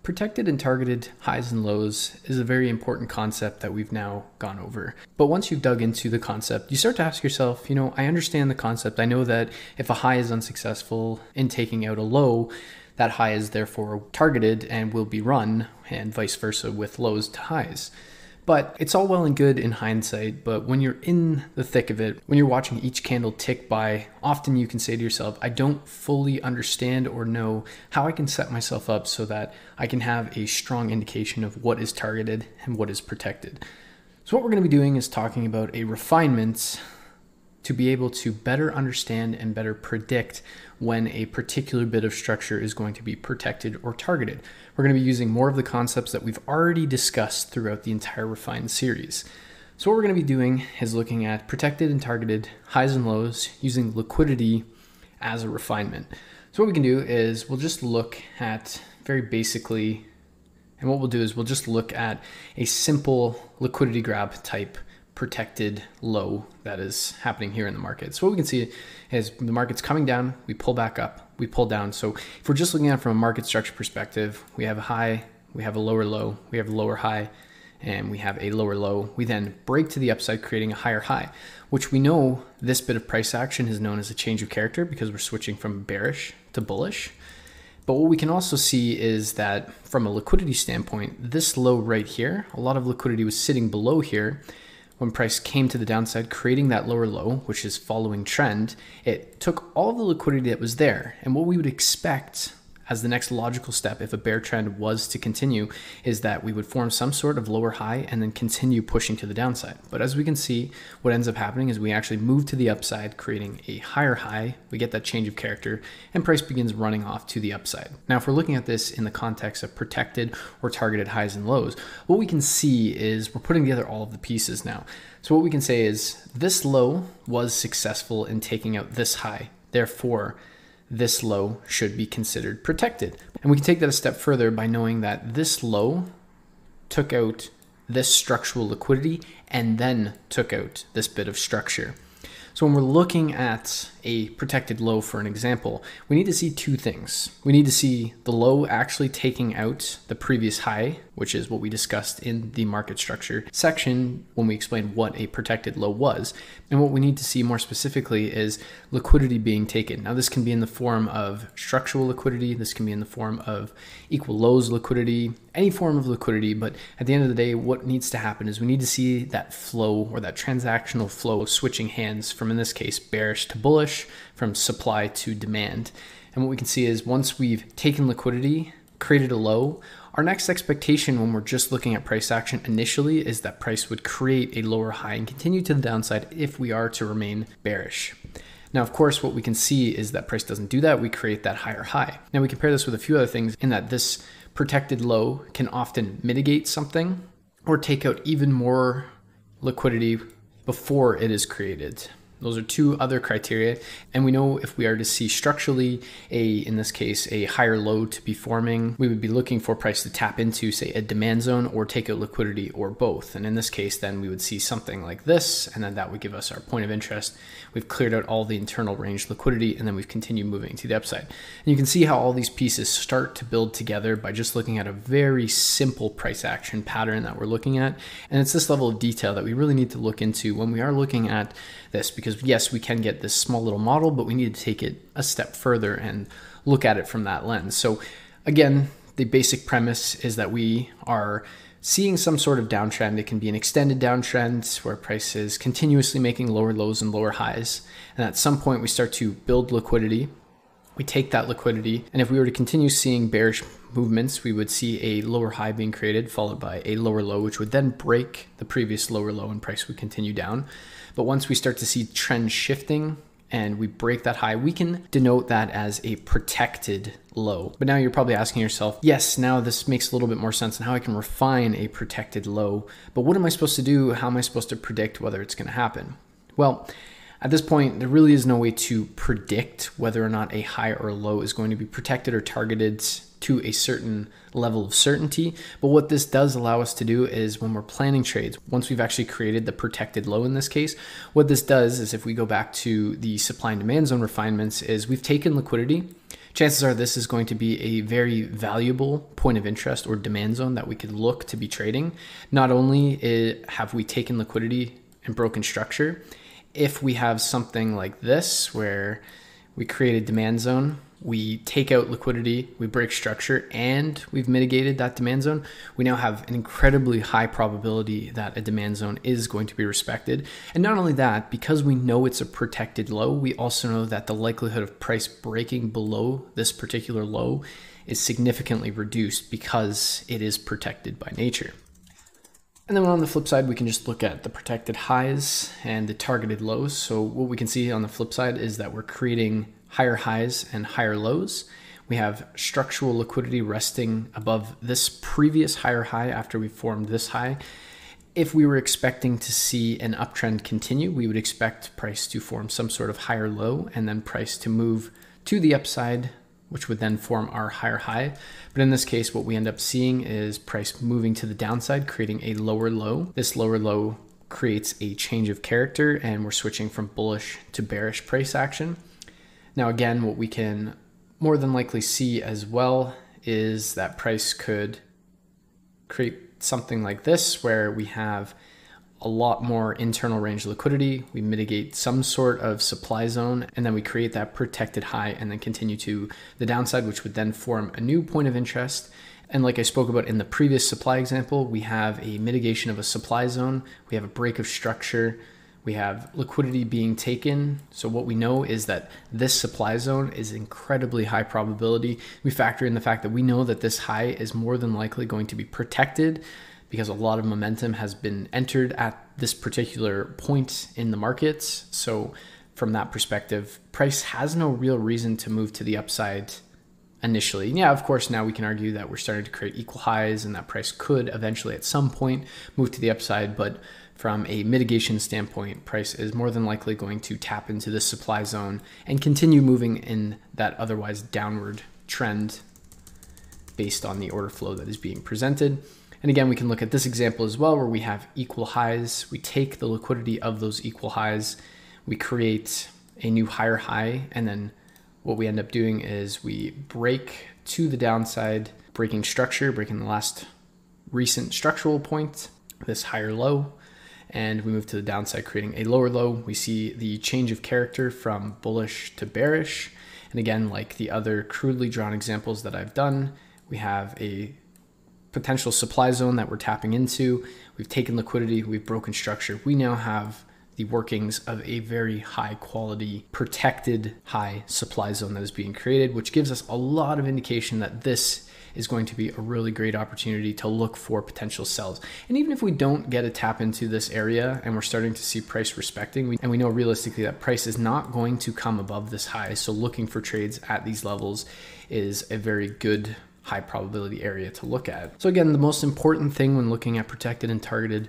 Protected and targeted highs and lows is a very important concept that we've now gone over. But once you've dug into the concept, you start to ask yourself, I understand the concept. I know that if a high is unsuccessful in taking out a low, that high is therefore targeted and will be run, and vice versa with lows to highs. But it's all well and good in hindsight, but when you're in the thick of it, when you're watching each candle tick by, often you can say to yourself, I don't fully understand or know how I can set myself up so that I can have a strong indication of what is targeted and what is protected. So what we're going to be doing is talking about a refinement to be able to better understand and better predict when a particular bit of structure is going to be protected or targeted. We're going to be using more of the concepts that we've already discussed throughout the entire refined series. So what we're going to be doing is looking at protected and targeted highs and lows using liquidity as a refinement. So what we can do is we'll just look at very basically, and what we'll do is we'll just look at a simple liquidity grab type protected low that is happening here in the market. So what we can see is the market's coming down, we pull back up, we pull down. So if we're just looking at it from a market structure perspective, we have a high, we have a lower low, we have a lower high, and we have a lower low. We then break to the upside, creating a higher high, which we know this bit of price action is known as a change of character because we're switching from bearish to bullish. But what we can also see is that from a liquidity standpoint, this low right here, a lot of liquidity was sitting below here. When price came to the downside, creating that lower low, which is following trend, it took all of the liquidity that was there. And what we would expect as the next logical step, if a bear trend was to continue, is that we would form some sort of lower high and then continue pushing to the downside. But as we can see, what ends up happening is we actually move to the upside, creating a higher high. We get that change of character and price begins running off to the upside. Now, if we're looking at this in the context of protected or targeted highs and lows, what we can see is we're putting together all of the pieces now. So what we can say is this low was successful in taking out this high. Therefore, this low should be considered protected. And we can take that a step further by knowing that this low took out this structural liquidity and then took out this bit of structure. So when we're looking at a protected low, for an example, we need to see two things. We need to see the low actually taking out the previous high, which is what we discussed in the market structure section when we explained what a protected low was. And what we need to see more specifically is liquidity being taken. Now, this can be in the form of structural liquidity. This can be in the form of equal lows liquidity, any form of liquidity. But at the end of the day, what needs to happen is we need to see that flow or that transactional flow of switching hands from, in this case, bearish to bullish, from supply to demand. And what we can see is once we've taken liquidity, created a low, our next expectation when we're just looking at price action initially is that price would create a lower high and continue to the downside if we are to remain bearish. Now, of course, what we can see is that price doesn't do that. We create that higher high. Now, we compare this with a few other things in that this protected low can often mitigate something or take out even more liquidity before it is created. Those are two other criteria. And we know if we are to see structurally in this case, a higher low to be forming, we would be looking for price to tap into, say, a demand zone or take out liquidity or both. And in this case, then we would see something like this, and then that would give us our point of interest. We've cleared out all the internal range liquidity, and then we've continued moving to the upside. And you can see how all these pieces start to build together by just looking at a very simple price action pattern that we're looking at. And it's this level of detail that we really need to look into when we are looking at this, because yes, we can get this small little model, but we need to take it a step further and look at it from that lens. So again, the basic premise is that we are seeing some sort of downtrend. It can be an extended downtrend where price is continuously making lower lows and lower highs. And at some point we start to build liquidity. We take that liquidity, and if we were to continue seeing bearish movements, we would see a lower high being created followed by a lower low, which would then break the previous lower low and price would continue down. But once we start to see trend shifting and we break that high, we can denote that as a protected low. But now you're probably asking yourself, yes, now this makes a little bit more sense on how I can refine a protected low. But what am I supposed to do? How am I supposed to predict whether it's going to happen? Well, at this point, there really is no way to predict whether or not a high or low is going to be protected or targeted to a certain level of certainty. But what this does allow us to do is when we're planning trades, once we've actually created the protected low in this case, what this does is if we go back to the supply and demand zone refinements is we've taken liquidity, chances are this is going to be a very valuable point of interest or demand zone that we could look to be trading. Not only have we taken liquidity and broken structure, if we have something like this where we create a demand zone, we take out liquidity, we break structure, and we've mitigated that demand zone, we now have an incredibly high probability that a demand zone is going to be respected. And not only that, because we know it's a protected low, we also know that the likelihood of price breaking below this particular low is significantly reduced because it is protected by nature. And then on the flip side, we can just look at the protected highs and the targeted lows. So what we can see on the flip side is that we're creating higher highs and higher lows. We have structural liquidity resting above this previous higher high after we formed this high. If we were expecting to see an uptrend continue, we would expect price to form some sort of higher low and then price to move to the upside, which would then form our higher high. But in this case, what we end up seeing is price moving to the downside, creating a lower low. This lower low creates a change of character and we're switching from bullish to bearish price action. Now, again, what we can more than likely see as well is that price could create something like this, where we have a lot more internal range liquidity, we mitigate some sort of supply zone, and then we create that protected high and then continue to the downside, which would then form a new point of interest. And like I spoke about in the previous supply example, we have a mitigation of a supply zone, we have a break of structure, we have liquidity being taken. So what we know is that this supply zone is incredibly high probability. We factor in the fact that we know that this high is more than likely going to be protected because a lot of momentum has been entered at this particular point in the markets. So from that perspective, price has no real reason to move to the upside initially. Yeah, of course, now we can argue that we're starting to create equal highs and that price could eventually at some point move to the upside, but from a mitigation standpoint, price is more than likely going to tap into the supply zone and continue moving in that otherwise downward trend based on the order flow that is being presented. And again, we can look at this example as well, where we have equal highs. We take the liquidity of those equal highs, we create a new higher high, and then what we end up doing is we break to the downside, breaking structure, breaking the last recent structural point, this higher low, and we move to the downside, creating a lower low. We see the change of character from bullish to bearish. And again, like the other crudely drawn examples that I've done, we have a potential supply zone that we're tapping into. We've taken liquidity, we've broken structure. We now have the workings of a very high quality, protected high supply zone that is being created, which gives us a lot of indication that this is going to be a really great opportunity to look for potential sells. And even if we don't get a tap into this area and we're starting to see price respecting, and we know realistically that price is not going to come above this high, so looking for trades at these levels is a very good high probability area to look at. So again, the most important thing when looking at protected and targeted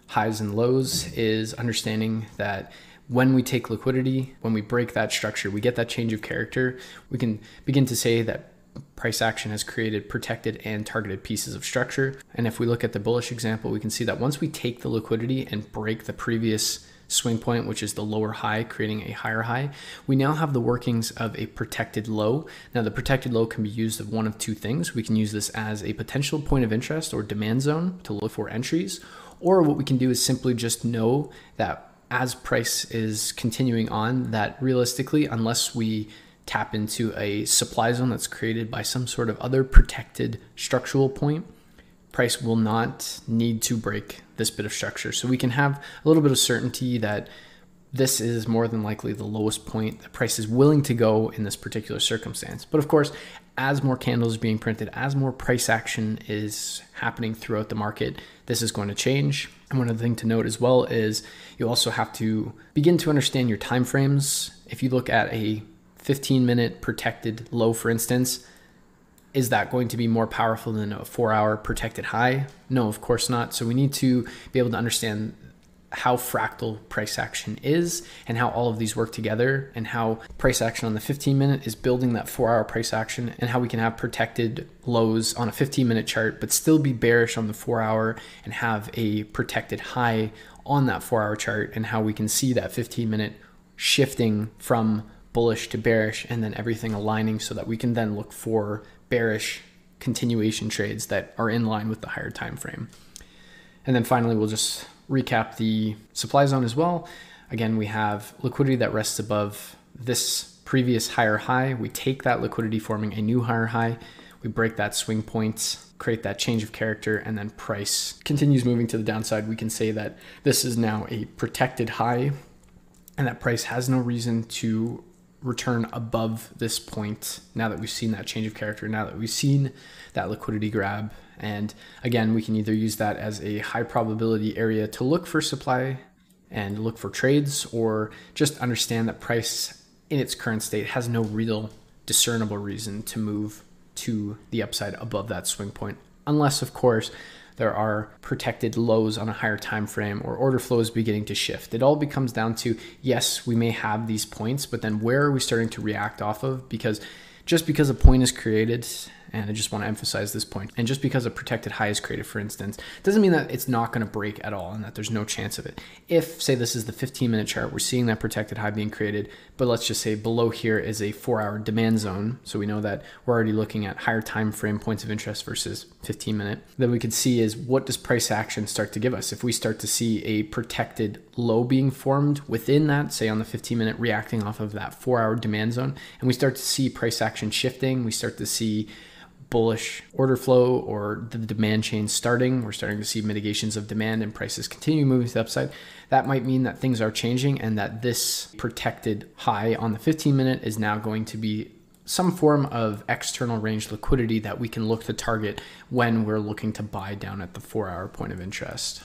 highs and lows is understanding that when we take liquidity, when we break that structure, we get that change of character, we can begin to say that price action has created protected and targeted pieces of structure. And if we look at the bullish example, we can see that once we take the liquidity and break the previous swing point, which is the lower high, creating a higher high, we now have the workings of a protected low. Now, the protected low can be used of one of two things. We can use this as a potential point of interest or demand zone to look for entries, or what we can do is simply just know that as price is continuing on, that realistically, unless we tap into a supply zone that's created by some sort of other protected structural point, price will not need to break this bit of structure. So we can have a little bit of certainty that this is more than likely the lowest point the price is willing to go in this particular circumstance. But of course, as more candles are being printed, as more price action is happening throughout the market, this is going to change. And one other thing to note as well is you also have to begin to understand your time frames. If you look at a 15-minute protected low, for instance, is that going to be more powerful than a 4-hour protected high? No, of course not. So we need to be able to understand how fractal price action is and how all of these work together, and how price action on the 15-minute is building that 4-hour price action, and how we can have protected lows on a 15-minute chart but still be bearish on the 4-hour and have a protected high on that 4-hour chart, and how we can see that 15-minute shifting from bullish to bearish, and then everything aligning so that we can then look for bearish continuation trades that are in line with the higher time frame. And then finally, we'll just recap the supply zone as well. Again, we have liquidity that rests above this previous higher high. We take that liquidity, forming a new higher high. We break that swing point, create that change of character, and then price continues moving to the downside. We can say that this is now a protected high and that price has no reason to return above this point now that we've seen that change of character, now that we've seen that liquidity grab. And again, we can either use that as a high probability area to look for supply and look for trades, or just understand that price in its current state has no real discernible reason to move to the upside above that swing point, unless of course there are protected lows on a higher time frame or order flows beginning to shift. It all becomes down to, yes, we may have these points, but then where are we starting to react off of? Because just because a point is created, and I just want to emphasize this point, and just because a protected high is created, for instance, doesn't mean that it's not going to break at all and that there's no chance of it. If, say, this is the 15-minute chart, we're seeing that protected high being created, but let's just say below here is a 4-hour demand zone, so we know that we're already looking at higher time frame points of interest versus 15-minute, then we could see is, what does price action start to give us? If we start to see a protected low being formed within that, say on the 15-minute, reacting off of that 4-hour demand zone, and we start to see price action shifting, we start to see bullish order flow or the demand chain starting, we're starting to see mitigations of demand and prices continue moving to the upside, that might mean that things are changing and that this protected high on the 15-minute is now going to be some form of external range liquidity that we can look to target when we're looking to buy down at the 4-hour point of interest.